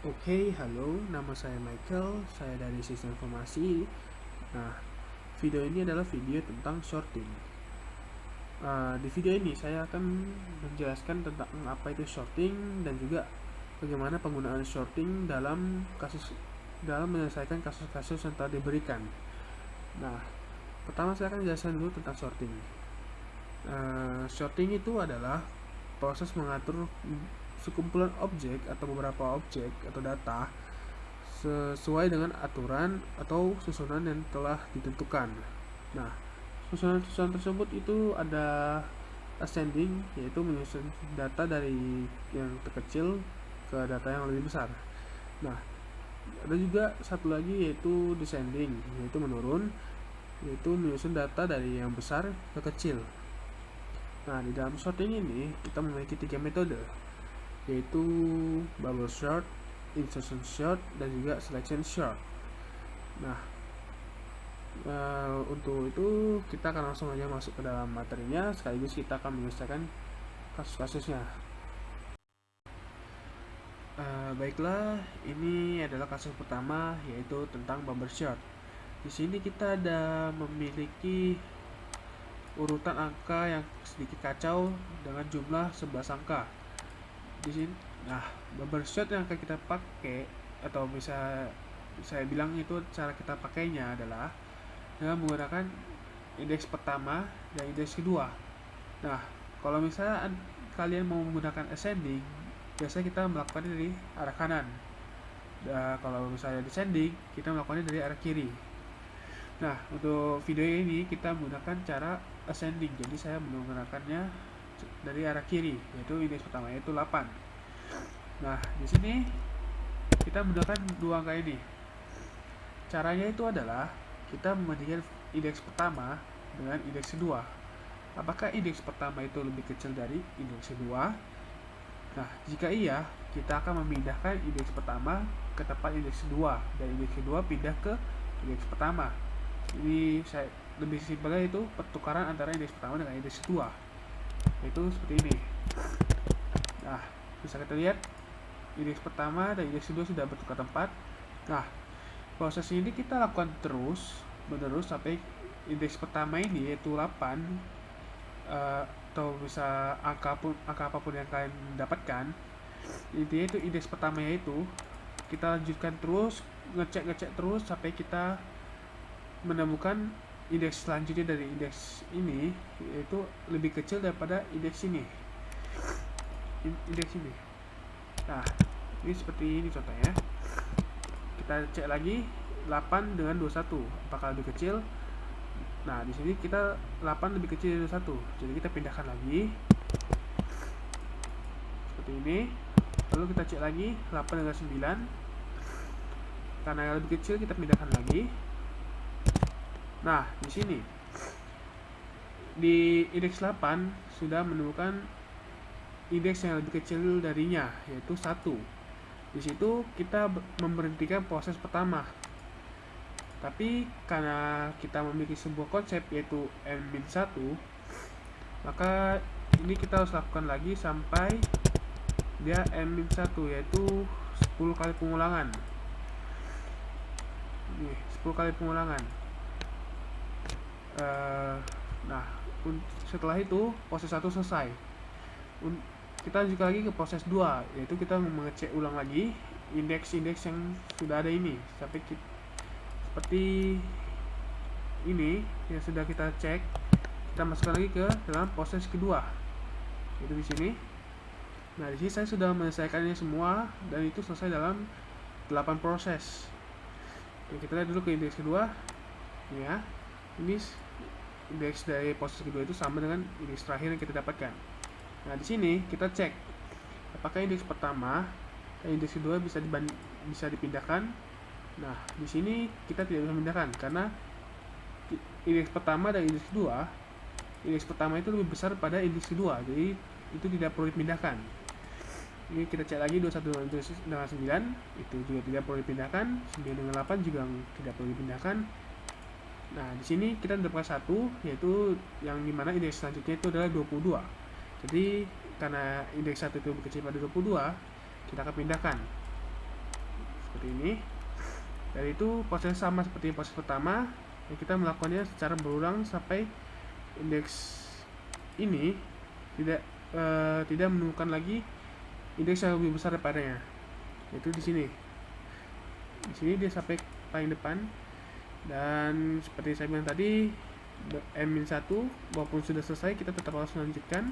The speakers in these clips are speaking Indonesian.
Oke, halo, nama saya Michael, saya dari Sistem Informasi. Nah, video ini adalah video tentang sorting. Di video ini saya akan menjelaskan tentang apa itu sorting dan juga bagaimana penggunaan sorting dalam menyelesaikan kasus-kasus yang telah diberikan. Nah, pertama saya akan menjelaskan dulu tentang sorting. Sorting itu adalah proses mengatur sekumpulan objek atau beberapa objek atau data sesuai dengan aturan atau susunan yang telah ditentukan. Nah, susunan-susunan tersebut itu ada ascending, yaitu menyusun data dari yang terkecil ke data yang lebih besar. Nah, ada juga satu lagi yaitu descending, yaitu menurun, yaitu menyusun data dari yang besar ke kecil. Nah, di dalam sorting ini kita memiliki tiga metode, yaitu bubble sort, insertion sort, dan juga selection sort. Nah, untuk itu kita akan langsung aja masuk ke dalam materinya, sekaligus kita akan menyelesaikan kasus-kasusnya. Baiklah, ini adalah kasus pertama, yaitu tentang bubble sort. Di sini kita ada memiliki urutan angka yang sedikit kacau dengan jumlah 11 angka. Di sini, nah, bubble sort yang akan kita pakai atau bisa saya bilang itu cara kita pakainya adalah dengan menggunakan indeks pertama dan indeks kedua. Nah, kalau misalnya kalian mau menggunakan ascending, biasanya kita melakukannya dari arah kanan. Nah, kalau misalnya descending, kita melakukannya dari arah kiri. Nah, untuk video ini kita menggunakan cara ascending. Jadi saya menggunakannya dari arah kiri, yaitu indeks pertama yaitu 8. Nah, di sini kita menggunakan dua angka ini. Caranya itu adalah kita membandingkan indeks pertama dengan indeks kedua. Apakah indeks pertama itu lebih kecil dari indeks kedua? Nah, jika iya, kita akan memindahkan indeks pertama ke tempat indeks kedua dan indeks kedua pindah ke indeks pertama. Ini saya lebih simpelnya itu pertukaran antara indeks pertama dengan indeks kedua. Itu seperti ini. Nah, bisa kita lihat indeks pertama dan indeks kedua sudah bertukar tempat. Nah, proses ini kita lakukan terus menerus sampai indeks pertama ini yaitu 8, atau bisa angka apapun yang kalian dapatkan. Intinya itu indeks pertamanya itu kita lanjutkan terus, ngecek terus sampai kita menemukan indeks selanjutnya dari indeks ini yaitu lebih kecil daripada indeks ini. Nah, ini seperti ini contohnya. Kita cek lagi 8 dengan 21 apakah lebih kecil. Nah, di sini kita 8 lebih kecil dari 21. Jadi kita pindahkan lagi. Seperti ini. Lalu kita cek lagi 8 dengan 9. Karena yang lebih kecil kita pindahkan lagi. Nah, di sini di indeks 8 sudah menemukan indeks yang lebih kecil darinya yaitu 1. Di situ kita memberhentikan proses pertama. Tapi karena kita memiliki sebuah konsep yaitu n-1, maka ini kita harus lakukan lagi sampai dia n-1 yaitu 10 kali pengulangan. Nih, 10 kali pengulangan. Nah, setelah itu proses 1 selesai. Kita lanjut lagi ke proses 2, yaitu kita mengecek ulang lagi indeks-indeks yang sudah ada ini sampai seperti ini yang sudah kita cek. Kita masukkan lagi ke dalam proses kedua, itu di sini. Nah, di sini saya sudah menyelesaikannya semua dan itu selesai dalam 8 proses. Oke, kita lihat dulu ke indeks kedua. Ya, ini indeks dari proses kedua itu sama dengan indeks terakhir yang kita dapatkan. Nah, di sini kita cek apakah indeks pertama dan indeks kedua bisa dipindahkan. Nah, di sini kita tidak bisa memindahkan karena indeks pertama dan indeks kedua, indeks pertama itu lebih besar pada indeks kedua, jadi itu tidak perlu dipindahkan. Ini kita cek lagi 21 dengan 9, itu juga tidak perlu dipindahkan. 9 dengan 8 juga tidak perlu dipindahkan. Nah, di sini kita mendapatkan satu, yaitu yang dimana indeks selanjutnya itu adalah 22. Jadi karena indeks 1 itu lebih kecil pada 22, kita akan pindahkan. seperti ini. Dan itu proses sama seperti proses pertama, yang kita melakukannya secara berulang sampai indeks ini tidak menemukan lagi indeks yang lebih besar daripadanya. Yaitu di sini. Di sini dia sampai paling depan. Dan seperti saya bilang tadi, n-1 walaupun sudah selesai kita tetap harus melanjutkan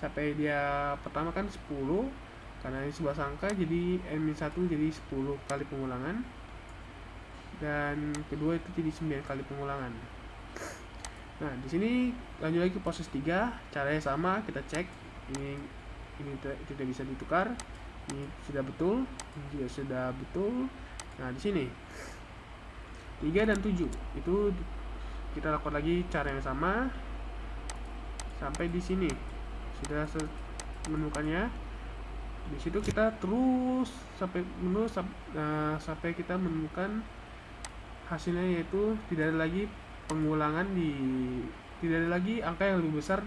sampai dia pertama kan 10, karena ini sebuah sangka, jadi n-1 jadi 10 kali pengulangan, dan kedua itu jadi 9 kali pengulangan. Nah, di sini lanjut lagi ke proses 3. Caranya sama, kita cek ini tidak bisa ditukar, ini sudah betul, ini juga sudah betul. Nah, di sini 3 dan 7 itu kita lakukan lagi cara yang sama sampai di sini sudah menemukannya. Di situ kita terus sampai kita menemukan hasilnya, yaitu tidak ada lagi pengulangan tidak ada lagi angka yang lebih besar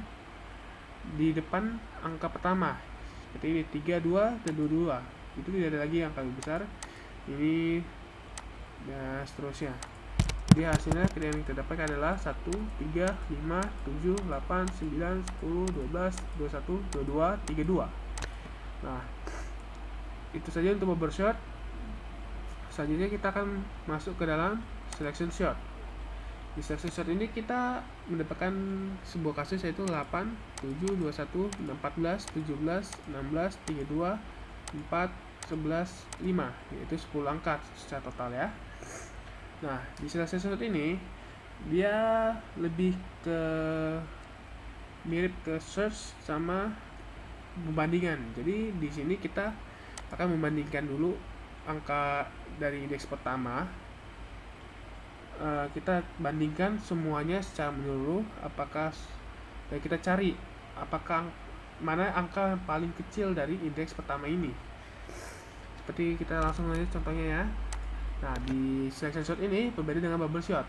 di depan angka pertama. Seperti ini 32 dan 22 itu tidak ada lagi angka lebih besar ini, dan seterusnya. Jadi hasilnya yang kita dapatkan adalah 1, 3, 5, 7, 8, 9, 10, 12, 21, 22, 32. Nah, itu saja untuk bubble shot. Selanjutnya kita akan masuk ke dalam selection shot. Di selection shot ini kita mendapatkan sebuah kasus, yaitu 8, 7, 21, 14, 17, 16, 32, 4, 11, 5, yaitu 10 angka secara total ya. Nah, di selection shot ini dia lebih ke mirip ke search sama pembandingan. Jadi di sini kita akan membandingkan dulu angka dari indeks pertama. Kita bandingkan semuanya secara menyeluruh, dan kita cari apakah mana angka yang paling kecil dari indeks pertama ini. Seperti kita langsung lihat contohnya ya. Nah, di selection shot ini berbeda dengan bubble shot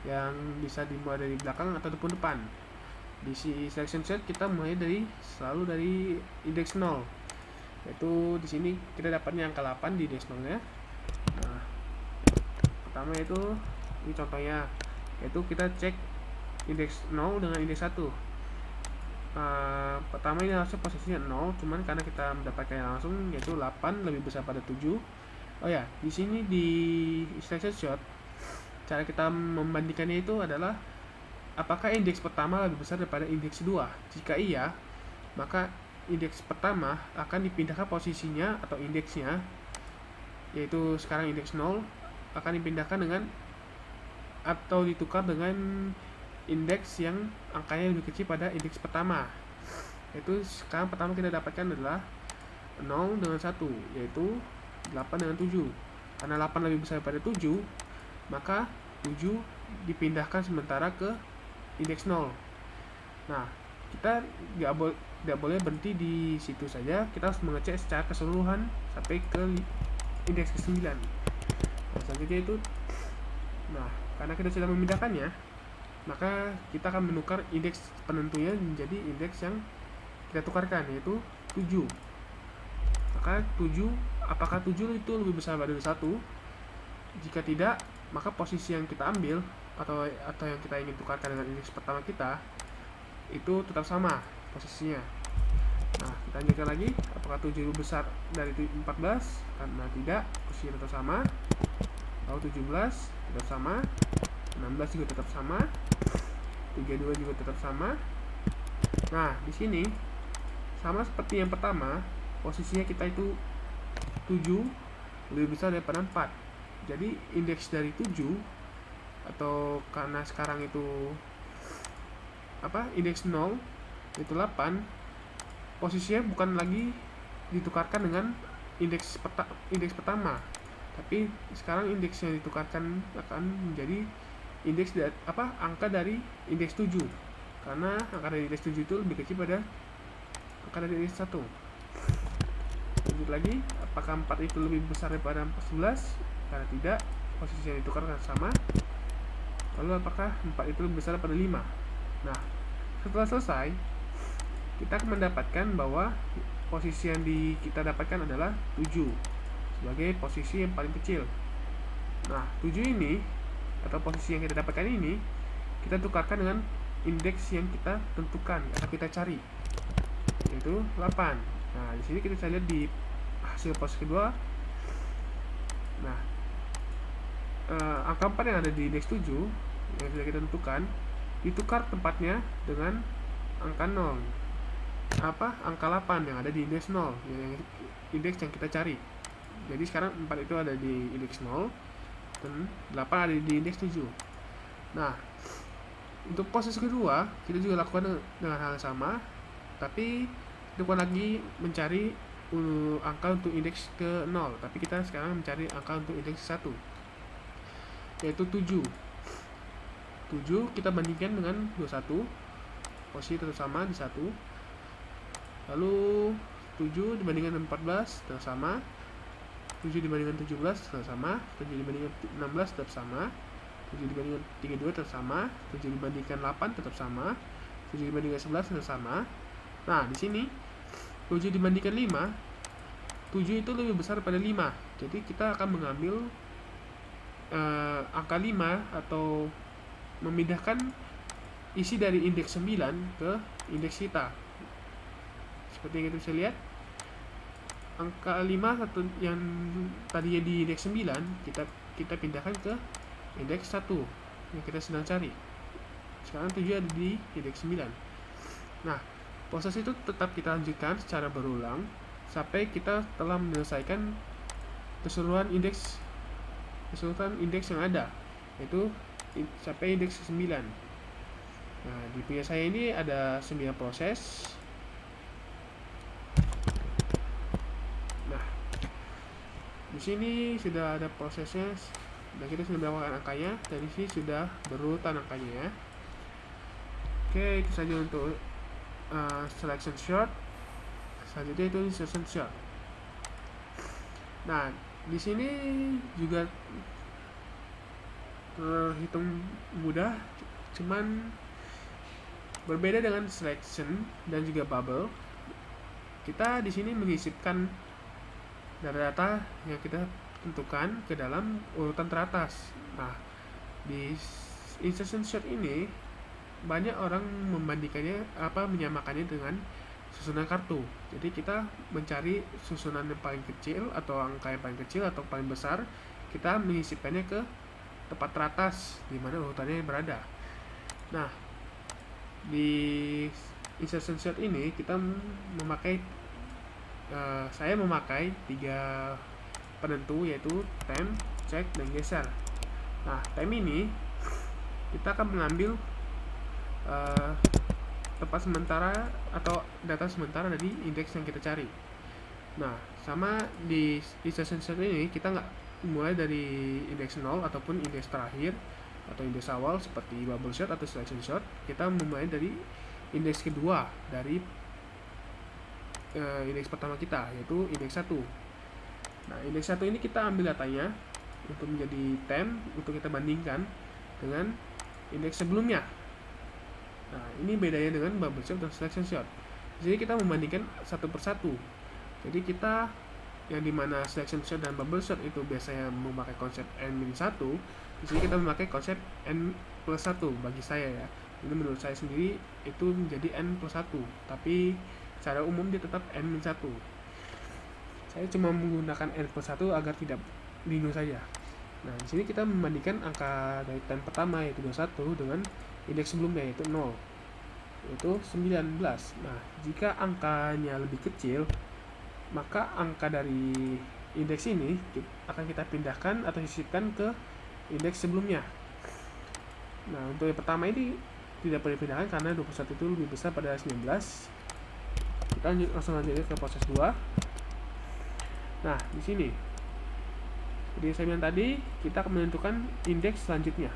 yang bisa dimulai dari belakang ataupun depan. Di selection shot kita mulai selalu dari indeks 0. Yaitu di sini kita dapatnya angka 8 di indeks 0-nya. Nah, pertama itu ini contohnya, yaitu kita cek indeks 0 dengan indeks 1. Pertama ini harusnya posisinya 0, cuman karena kita mendapatkannya langsung, yaitu 8 lebih besar pada 7. Oh ya, di sini di selection shot cara kita membandingkannya itu adalah apakah indeks pertama lebih besar daripada indeks 2. Jika iya, maka indeks pertama akan dipindahkan posisinya atau indeksnya, yaitu sekarang indeks 0 akan dipindahkan dengan atau ditukar dengan indeks yang angkanya lebih kecil pada indeks pertama. Yaitu sekarang pertama kita dapatkan adalah 0 dengan 1, yaitu 8 dengan 7. Karena 8 lebih besar daripada 7, maka 7 dipindahkan sementara ke indeks 0. Nah, kita tidak boleh berhenti di situ saja, kita harus mengecek secara keseluruhan sampai ke indeks ke-9. Nah, selanjutnya itu, karena kita sudah memindahkannya, maka kita akan menukar indeks penentunya menjadi indeks yang kita tukarkan, yaitu 7. Maka 7, apakah 7 itu lebih besar dari 1? Jika tidak, maka posisi yang kita ambil atau yang kita ingin tukarkan dengan indeks pertama kita itu tetap sama posisinya. Nah, kita lanjutkan lagi, apakah 7 lebih besar dari 14? Karena tidak, posisinya tetap sama. Lalu 17 tetap sama, 16 juga tetap sama, 32 juga tetap sama. Nah, di sini sama seperti yang pertama, posisinya kita itu 7 lebih besar daripada 4. Jadi indeks dari 7, atau karena sekarang itu indeks 0 itu 8, posisinya bukan lagi ditukarkan dengan indeks pertama, tapi sekarang indeks yang ditukarkan akan menjadi indeks angka dari indeks 7, karena angka dari indeks 7 itu lebih kecil pada angka dari indeks 1. Lanjut lagi, apakah 4 itu lebih besar daripada 11? Karena tidak, posisi yang ditukarkan sama. Lalu apakah 4 itu lebih besar daripada 5? Nah, setelah selesai, kita akan mendapatkan bahwa posisi yang kita dapatkan adalah 7. sebagai posisi yang paling kecil. Nah, 7 ini atau posisi yang kita dapatkan ini kita tukarkan dengan indeks yang kita tentukan atau kita cari, yaitu 8. Nah, di sini kita bisa lihat di hasil proses kedua. Nah, angka 4 yang ada di indeks 7 yang sudah kita tentukan ditukar tempatnya dengan angka 0, angka 8 yang ada di indeks 0, yang indeks yang kita cari. Jadi sekarang 4 itu ada di indeks 0 dan 8 ada di indeks 7. Nah, untuk proses kedua kita juga lakukan dengan hal yang sama, tapi kita bukan lagi mencari angka untuk indeks ke 0, tapi kita sekarang mencari angka untuk indeks 1, yaitu 7. 7 kita bandingkan dengan 21, posisi tetap sama di 1. Lalu 7 dibandingkan 14 tetap sama, 7 dibandingkan 17 tetap sama, 7 dibandingkan 16 tetap sama, 7 dibandingkan 32 tetap sama, 7 dibandingkan 8 tetap sama, 7 dibandingkan 11 tetap sama. Nah, di sini 7 dibandingkan 5, 7 itu lebih besar pada 5. Jadi kita akan mengambil angka 5 atau memindahkan isi dari indeks 9 ke indeks kita. Seperti yang kita bisa lihat, angka 5 yang tadinya di indeks 9 kita pindahkan ke indeks 1 yang kita sedang cari. Sekarang 7 ada di indeks 9. Nah, proses itu tetap kita lanjutkan secara berulang sampai kita telah menyelesaikan keseluruhan indeks yang ada, yaitu sampai indeks 9. Nah, di punya saya ini ada 9 proses. Nah, di sini sudah ada prosesnya dan kita sudah mendapatkan angkanya. Dari sini sudah berurutan angkanya ya. Oke, itu saja untuk selection shot. Selanjutnya itu insertion shot. Nah, di sini juga terhitung mudah, cuman berbeda dengan selection dan juga bubble. Kita di sini menyisipkan data-data yang kita tentukan ke dalam urutan teratas. Nah, di insertion shot ini banyak orang menyamakannya dengan susunan kartu. Jadi kita mencari susunan yang paling kecil atau angka yang paling kecil atau paling besar, kita menyisipkannya ke tempat teratas di mana urutannya berada. Nah, di insertion shot ini kita saya memakai 3 penentu, yaitu time, check, dan geser. Nah, time ini kita akan mengambil tempat sementara atau data sementara dari indeks yang kita cari. Nah, sama di insertion shot ini kita nggak mulai dari indeks 0 ataupun indeks terakhir atau indeks awal seperti bubble shot atau selection shot. Kita memulai dari indeks kedua dari indeks pertama kita, yaitu indeks 1. Nah, indeks 1 ini kita ambil datanya untuk menjadi temp untuk kita bandingkan dengan indeks sebelumnya. Nah, ini bedanya dengan bubble shot dan selection shot. Jadi kita membandingkan satu persatu. Jadi kita yang dimana selection shot dan bubble shot itu biasanya memakai konsep n-1, di sini kita memakai konsep n+1 bagi saya ya. Ini menurut saya sendiri itu menjadi n+1, tapi secara umum dia tetap n-1. Saya cuma menggunakan n+1 agar tidak bingung saja. Nah, di sini kita membandingkan angka dari time pertama yaitu 21 dengan indeks sebelumnya yaitu 0, yaitu 19. Nah, jika angkanya lebih kecil, maka angka dari indeks ini akan kita pindahkan atau sisipkan ke indeks sebelumnya. Nah, untuk yang pertama ini tidak perlu dipindahkan karena 21 itu lebih besar pada 19. Kita langsung lanjut ke proses 2. Nah, di sini seperti yang saya bilang tadi, kita akan menentukan indeks selanjutnya,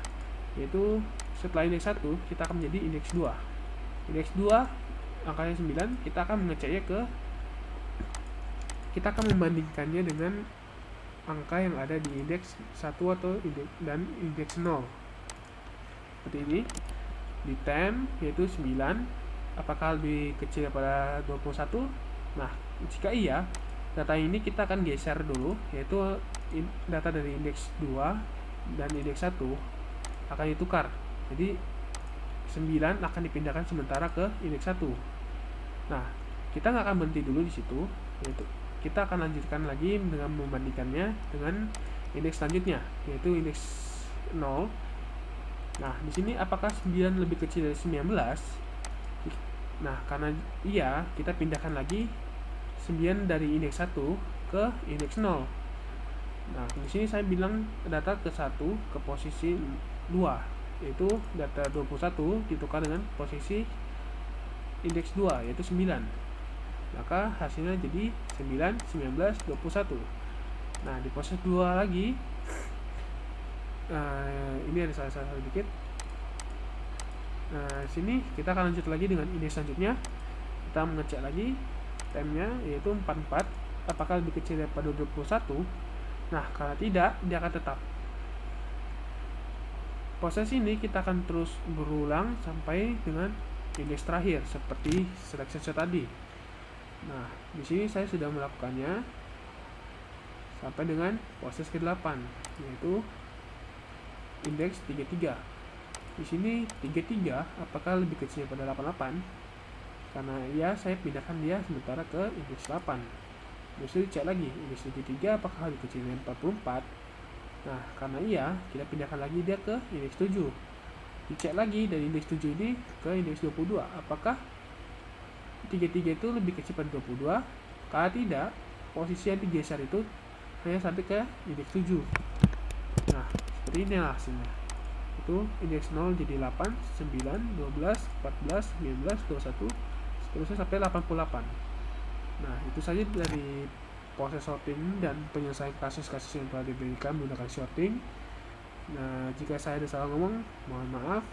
yaitu setelah indeks 1 kita akan menjadi indeks 2. Indeks 2 angkanya 9, kita akan mengeceknya kita akan membandingkannya dengan angka yang ada di indeks 1 atau dan indeks 0. Seperti ini. Di temp yaitu 9, apakah lebih kecil daripada 21? Nah, jika iya, data ini kita akan geser dulu, yaitu data dari indeks 2 dan indeks 1 akan ditukar. Jadi 9 akan dipindahkan sementara ke indeks 1. Nah, kita nggak akan berhenti dulu di situ, yaitu kita akan lanjutkan lagi dengan membandingkannya dengan indeks selanjutnya, yaitu indeks 0. Nah, di sini apakah 9 lebih kecil dari 19? Nah, karena iya, kita pindahkan lagi 9 dari indeks 1 ke indeks 0. Nah, di sini saya bilang data ke 1 ke posisi 2, yaitu data 21 ditukar dengan posisi indeks 2, yaitu 9. Maka hasilnya jadi 9, 19, 21. Nah, di proses 2 lagi, ini ada salah sedikit. Sini kita akan lanjut lagi dengan indeks selanjutnya. Kita mengecek lagi time-nya, yaitu 44. Apakah lebih kecil daripada 21? Nah, kalau tidak, dia akan tetap. Proses ini kita akan terus berulang sampai dengan indeks terakhir seperti selection shot tadi. Nah, di sini saya sudah melakukannya sampai dengan proses ke-8, yaitu indeks 33. Di sini 33 apakah lebih kecil daripada 88? Karena ya, saya pindahkan dia sementara ke indeks 8. Terus dicek lagi indeks 33 apakah lebih kecil dari 44. Nah, karena iya, kita pindahkan lagi dia ke indeks 7. Dicek lagi dari indeks 7 ini ke indeks 22, apakah 33 itu lebih kecil pada 22? Kalau tidak, posisi yang digeser itu hanya sampai ke indeks 7. Nah, seperti inilah hasilnya. Itu indeks 0 jadi 8, 9, 12, 14, 19, 21, seterusnya sampai 88. Nah, itu saja dari proses sorting dan penyelesaian kasus-kasus yang telah diberikan menggunakan sorting. Nah, jika saya ada salah ngomong, mohon maaf.